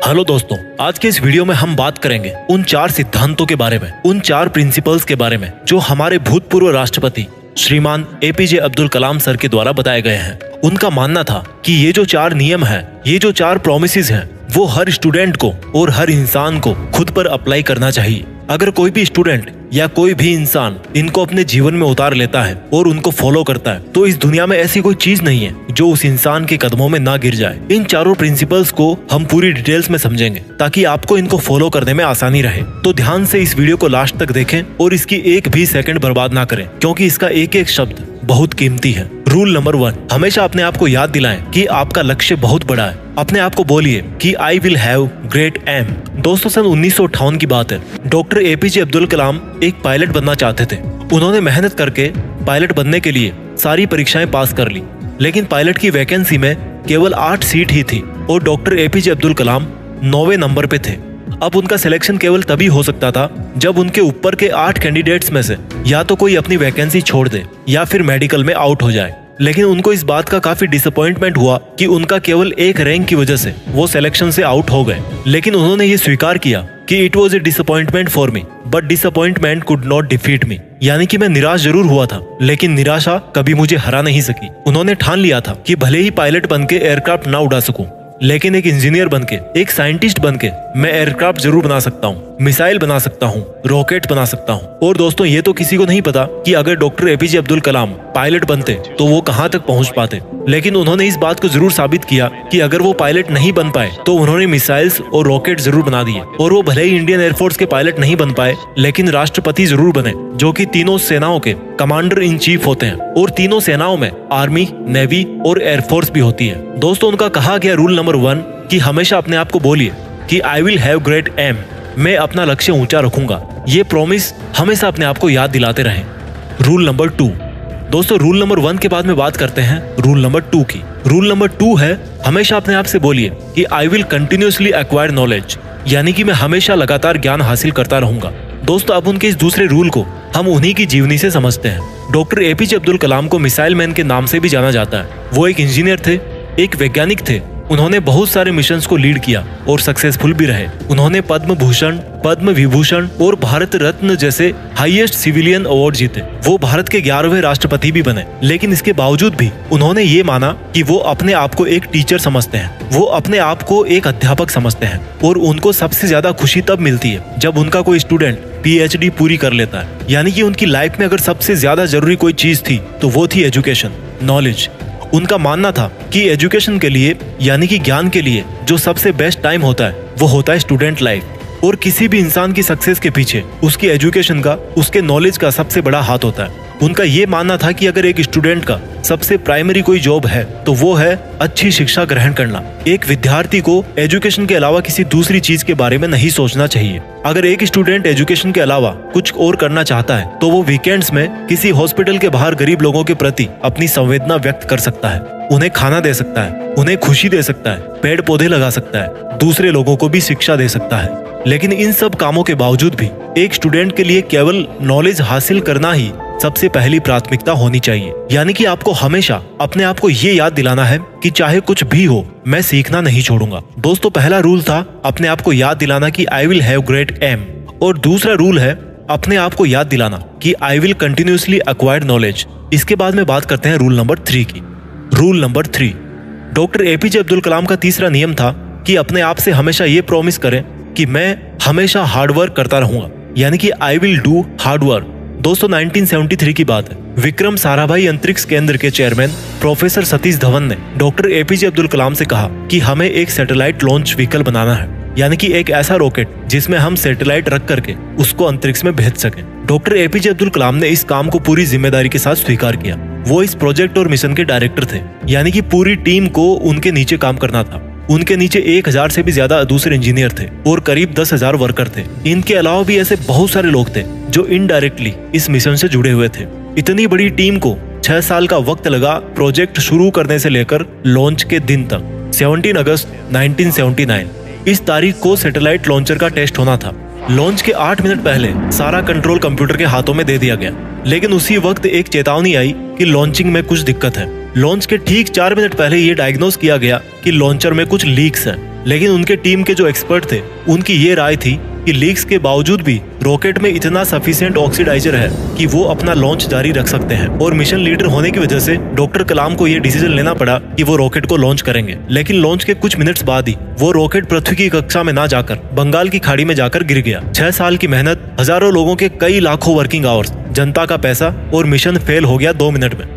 Hello दोस्तों, आज के इस वीडियो में हम बात करेंगे उन 4 सिद्धांतों के बारे में, उन 4 प्रिंसिपल्स के बारे में जो हमारे भूतपूर्व राष्ट्रपति श्रीमान एपीजे अब्दुल कलाम सर के द्वारा बताए गए हैं। उनका मानना था कि ये जो 4 नियम हैं, ये जो 4 प्रॉमिसेस हैं, वो हर स्टूडेंट को और हर इंसान को खुद पर अप्लाई करना चाहिए। अगर कोई भी स्टूडेंट या कोई भी इंसान इनको अपने जीवन में उतार लेता है और उनको फॉलो करता है तो इस दुनिया में ऐसी कोई चीज नहीं है जो उस इंसान के कदमों में ना गिर जाए। इन चारों प्रिंसिपल्स को हम पूरी डिटेल्स में समझेंगे ताकि आपको इनको फॉलो करने में आसानी रहे। तो ध्यान से इस वीडियो को लास्ट तक देखें और इसकी एक भी सेकंड बर्बाद ना करें, क्योंकि इसका एक एक शब्द बहुत कीमती है। रूल नंबर 1, हमेशा अपने आप को याद दिलाएं कि आपका लक्ष्य बहुत बड़ा है। अपने आप को बोलिए कि I will have great aim. दोस्तों, सन 1958 की बात है। डॉक्टर एपीजे अब्दुल कलाम एक पायलट बनना चाहते थे। उन्होंने मेहनत करके पायलट बनने के लिए सारी परीक्षाएं पास कर ली, लेकिन पायलट की वैकेंसी में केवल 8 सीट ही थी और डॉक्टर एपीजे अब्दुल कलाम 9वें नंबर पे थे। अब उनका सिलेक्शन केवल तभी हो सकता था जब उनके ऊपर के 8 कैंडिडेट्स में से या तो कोई अपनी वैकेंसी छोड़ दे या फिर मेडिकल में आउट हो जाए। लेकिन उनको इस बात का काफी डिसअपॉइंटमेंट हुआ कि उनका केवल एक रैंक की वजह से वो सिलेक्शन से आउट हो गए। लेकिन उन्होंने ये स्वीकार किया कि it was a disappointment for me but disappointment could not defeat me, यानी कि मैं निराश जरूर हुआ था लेकिन निराशा कभी मुझे हरा नहीं सकी। उन्होंने ठान लिया था कि भले ही पायलट बनके एयरक्राफ्ट ना उड़ा सकूं, लेकिन एक इंजीनियर बनके, एक साइंटिस्ट बनके मैं एयरक्राफ्ट जरूर बना सकता हूँ, मिसाइल बना सकता हूँ, रॉकेट बना सकता हूँ। और दोस्तों, ये तो किसी को नहीं पता कि अगर डॉक्टर एपीजे अब्दुल कलाम पायलट बनते तो वो कहाँ तक पहुँच पाते। लेकिन उन्होंने इस बात को जरूर साबित किया कि अगर वो पायलट नहीं बन पाए तो उन्होंने मिसाइल्स और रॉकेट जरूर बना दिए। और वो भले ही इंडियन एयरफोर्स के पायलट नहीं बन पाए, लेकिन राष्ट्रपति जरूर बने, जो कि तीनों सेनाओं के कमांडर इन चीफ होते हैं। और तीनों सेनाओं में आर्मी, नेवी और एयरफोर्स भी होती है। दोस्तों, उनका कहा गया रूल नंबर 1 कि हमेशा अपने आप को बोलिए कि I will have great aim, मैं अपना लक्ष्य ऊंचा रखूंगा। ये प्रॉमिस हमेशा अपने आप को याद दिलाते रहें। रूल नंबर 2, दोस्तों, रूल नंबर 1 के बाद में बात करते हैं रूल नंबर 2 की। रूल नंबर 2 है हमेशा अपने आप से बोलिए कि I will continuously acquire knowledge, यानी कि मैं हमेशा लगातार ज्ञान हासिल करता रहूंगा। दोस्तों, अब उनके इस दूसरे रूल को हम उन्हीं की जीवनी से समझते हैं। डॉक्टर एपीजे अब्दुल कलाम को मिसाइल मैन के नाम से भी जाना जाता है। वो एक इंजीनियर थे, एक वैज्ञानिक थे। उन्होंने बहुत सारे मिशंस को लीड किया और सक्सेसफुल भी रहे। उन्होंने पद्म भूषण, पद्म विभूषण और भारत रत्न जैसे हाईएस्ट सिविलियन अवार्ड जीते। वो भारत के 11वें राष्ट्रपति भी बने। लेकिन इसके बावजूद भी उन्होंने ये माना कि वो अपने आप को एक टीचर समझते हैं, वो अपने आप को एक अध्यापक समझते हैं। और उनको सबसे ज्यादा खुशी तब मिलती है जब उनका कोई स्टूडेंट PhD पूरी कर लेता है। यानी कि उनकी लाइफ में अगर सबसे ज्यादा जरूरी कोई चीज थी तो वो थी एजुकेशन, नॉलेज। उनका मानना था कि एजुकेशन के लिए, यानी कि ज्ञान के लिए, जो सबसे बेस्ट टाइम होता है वो होता है स्टूडेंट लाइफ। और किसी भी इंसान की सक्सेस के पीछे उसकी एजुकेशन का, उसके नॉलेज का सबसे बड़ा हाथ होता है। उनका ये मानना था कि अगर एक स्टूडेंट का सबसे प्राइमरी कोई जॉब है तो वो है अच्छी शिक्षा ग्रहण करना। एक विद्यार्थी को एजुकेशन के अलावा किसी दूसरी चीज के बारे में नहीं सोचना चाहिए। अगर एक स्टूडेंट एजुकेशन के अलावा कुछ और करना चाहता है तो वो वीकेंड्स में किसी हॉस्पिटल के बाहर गरीब लोगों के प्रति अपनी संवेदना व्यक्त कर सकता है, उन्हें खाना दे सकता है, उन्हें खुशी दे सकता है, पेड़ पौधे लगा सकता है, दूसरे लोगों को भी शिक्षा दे सकता है। लेकिन इन सब कामों के बावजूद भी एक स्टूडेंट के लिए केवल नॉलेज हासिल करना ही सबसे पहली प्राथमिकता होनी चाहिए। यानी कि आपको हमेशा अपने आप को ये याद दिलाना है कि चाहे कुछ भी हो, मैं सीखना नहीं छोड़ूंगा। दोस्तों, पहला रूल था अपने आप को याद दिलाना कि I will have great aim, और दूसरा रूल है अपने आप को याद दिलाना कि I will continuously acquire knowledge. इसके बाद में बात करते हैं रूल नंबर 3 की। Rule number 3, doctor APJ Abdul Kalam का तीसरा नियम था कि अपने आप से हमेशा ये प्रॉमिस करें कि मैं हमेशा हार्डवर्क करता रहूंगा, यानी कि I will do hard work. दोस्तों, 1973 की बात है। विक्रम साराभाई अंतरिक्ष केंद्र के चेयरमैन प्रोफेसर सतीश धवन ने डॉक्टर एपीजे अब्दुल कलाम से कहा कि हमें एक सैटेलाइट लॉन्च व्हीकल बनाना है, यानी कि एक ऐसा रॉकेट जिसमें हम सैटेलाइट रख करके उसको अंतरिक्ष में भेज सकें। डॉक्टर एपीजे अब्दुल कलाम ने इस काम को पूरी जिम्मेदारी के साथ स्वीकार किया। वो इस प्रोजेक्ट और मिशन के डायरेक्टर थे, यानी कि पूरी टीम को उनके नीचे काम करना था। उनके नीचे 1000 से भी ज्यादा दूसरे इंजीनियर थे और करीब 10,000 वर्कर थे। इनके अलावा भी ऐसे बहुत सारे लोग थे जो इनडायरेक्टली इस मिशन से जुड़े हुए थे। इतनी बड़ी टीम को 6 साल का वक्त लगा प्रोजेक्ट शुरू करने से लेकर लॉन्च के दिन तक। 17 अगस्त 1979 इस तारीख को सैटेलाइट लॉन्चर का टेस्ट होना था। लॉन्च के 8 मिनट पहले सारा कंट्रोल कंप्यूटर के हाथों में दे दिया गया, लेकिन उसी वक्त एक चेतावनी आई कि लॉन्चिंग में कुछ दिक्कत है। लॉन्च के ठीक 4 मिनट पहले ये डायग्नोस किया गया कि लॉन्चर में कुछ लीक्स हैं। लेकिन उनके टीम के जो एक्सपर्ट थे उनकी ये राय थी कि लीक्स के बावजूद भी रॉकेट में इतना सफिशिएंट ऑक्सीडाइजर है कि वो अपना लॉन्च जारी रख सकते हैं। और मिशन लीडर होने की वजह से डॉक्टर कलाम को ये डिसीजन लेना पड़ा कि वो रॉकेट को लॉन्च करेंगे। लेकिन लॉन्च के कुछ मिनट्स बाद ही वो रॉकेट पृथ्वी की कक्षा में ना जाकर बंगाल की खाड़ी में जाकर गिर गया। 6 साल की मेहनत, हजारों लोगों के कई लाखों वर्किंग आवर्स, जनता का पैसा और मिशन फेल हो गया 2 मिनट में।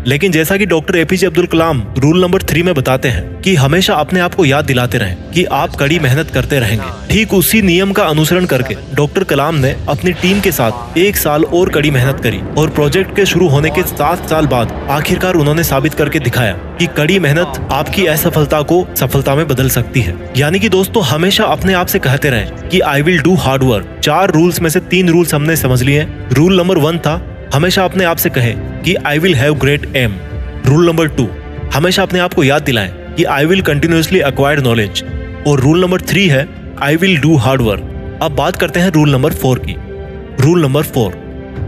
लेकिन जैसा कि डॉक्टर एपीजे अब्दुल कलाम रूल नंबर 3 में बताते हैं कि हमेशा अपने आप को याद दिलाते रहें कि आप कड़ी मेहनत करते रहेंगे। ठीक उसी नियम का अनुसरण करके डॉक्टर कलाम ने अपनी टीम के साथ 1 साल और कड़ी मेहनत करी और प्रोजेक्ट के शुरू होने के 7 साल बाद आखिरकार उन्होंने साबित करके दिखाया कि कड़ी मेहनत आपकी असफलता को सफलता में बदल सकती है। यानी कि दोस्तों, हमेशा अपने आप से कहते रहें कि I will do hard work. 4 rules में से 3 रूल्स हमने समझ लिए। रूल नंबर 1 था, हमेशा अपने आप से कहें कि I will have great aim. Rule number 2, हमेशा अपने आप को याद दिलाएं कि I will continuously acquire knowledge. और रूल नंबर 3 है I will do hard work. अब बात करते हैं रूल नंबर 4 की। रूल नंबर 4,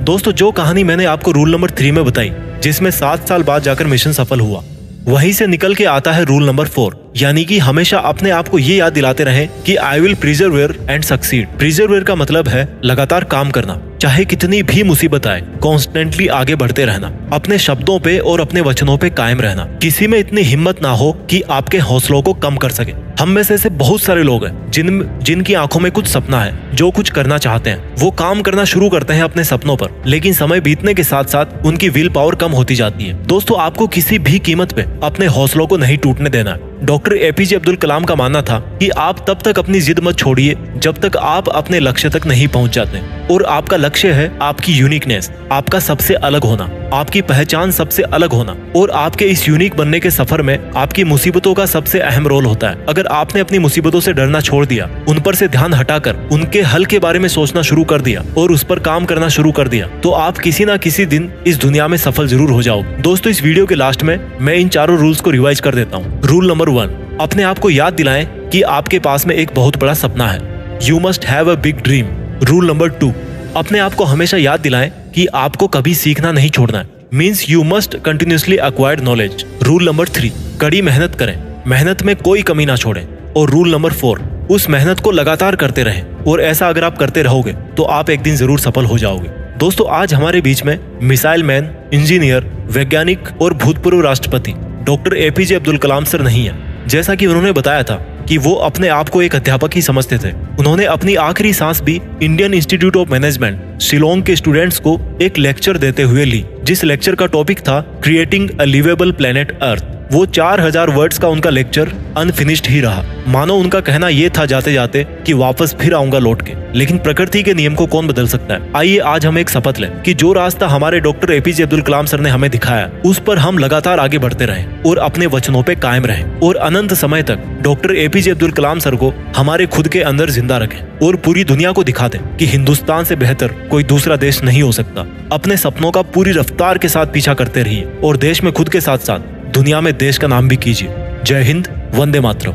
दोस्तों, जो कहानी मैंने आपको रूल नंबर 3 में बताई, जिसमें 7 साल बाद जाकर मिशन सफल हुआ, वहीं से निकल के आता है रूल नंबर 4, यानी कि हमेशा अपने आप को ये याद दिलाते रहें कि आई विल प्रिजर्वेयर एंड सक्सीड। प्रिजर्वेयर का मतलब है लगातार काम करना, चाहे कितनी भी मुसीबत आए, कॉन्स्टेंटली आगे बढ़ते रहना, अपने शब्दों पे और अपने वचनों पे कायम रहना। किसी में इतनी हिम्मत ना हो कि आपके हौसलों को कम कर सके। हम में से ऐसे बहुत सारे लोग हैं जिनकी आंखों में कुछ सपना है, जो कुछ करना चाहते हैं, वो काम करना शुरू करते हैं अपने सपनों पर, लेकिन समय बीतने के साथ साथ उनकी विल पावर कम होती जाती है। दोस्तों, आपको किसी भी कीमत पे अपने हौसलों को नहीं टूटने देना है। डॉक्टर एपीजे अब्दुल कलाम का मानना था कि आप तब तक अपनी जिद मत छोड़िए जब तक आप अपने लक्ष्य तक नहीं पहुंच जाते। और आपका लक्ष्य है आपकी यूनिकनेस, आपका सबसे अलग होना, आपकी पहचान सबसे अलग होना। और आपके इस यूनिक बनने के सफर में आपकी मुसीबतों का सबसे अहम रोल होता है। अगर आपने अपनी मुसीबतों से डरना छोड़ दिया, उन पर से ध्यान हटाकर उनके हल के बारे में सोचना शुरू कर दिया और उस पर काम करना शुरू कर दिया, तो आप किसी ना किसी दिन इस दुनिया में सफल जरूर हो जाओगे। दोस्तों, इस वीडियो के लास्ट में मैं इन 4 रूल्स को रिवाइज कर देता हूँ। रूल नंबर 1, अपने आप को याद दिलाएं कि आपके पास में एक बहुत बड़ा सपना है। You must have a big dream. Rule number 2, अपने आप को हमेशा याद दिलाएं कि आपको कभी सीखना नहीं छोड़ना है। Means you must continuously acquired knowledge. Rule number 3, कड़ी मेहनत करें, मेहनत में कोई कमी ना छोड़ें। और रूल नंबर 4, उस मेहनत को लगातार करते रहें। और ऐसा अगर आप करते रहोगे तो आप एक दिन जरूर सफल हो जाओगे। दोस्तों, आज हमारे बीच में मिसाइल मैन, इंजीनियर, वैज्ञानिक और भूतपूर्व राष्ट्रपति डॉक्टर एपीजे अब्दुल कलाम सर नहीं है। जैसा कि उन्होंने बताया था कि वो अपने आप को एक अध्यापक ही समझते थे। उन्होंने अपनी आखिरी सांस भी Indian institute of management Shillong के स्टूडेंट्स को एक लेक्चर देते हुए ली, जिस लेक्चर का टॉपिक था creating a liveable planet earth. वो 4000 वर्ड्स का उनका लेक्चर अनफिनिश्ड ही रहा। मानो उनका कहना ये था जाते जाते कि वापस फिर आऊंगा लौट के। लेकिन प्रकृति के नियम को कौन बदल सकता है। आइए आज हम एक शपथ लें कि जो रास्ता हमारे डॉक्टर एपीजे अब्दुल कलाम सर ने हमें दिखाया, उस पर हम लगातार आगे बढ़ते रहें और अपने वचनों पे कायम रहें और अनंत समय तक डॉक्टर एपीजे अब्दुल कलाम सर को हमारे खुद के अंदर जिंदा रखें और पूरी दुनिया को दिखा दें कि हिंदुस्तान से बेहतर कोई दूसरा देश नहीं हो सकता। अपने सपनों का पूरी रफ्तार के साथ पीछा करते रहिए और देश में खुद के साथ साथ दुनिया में देश का नाम भी कीजिए। जय हिंद, वंदे मातरम।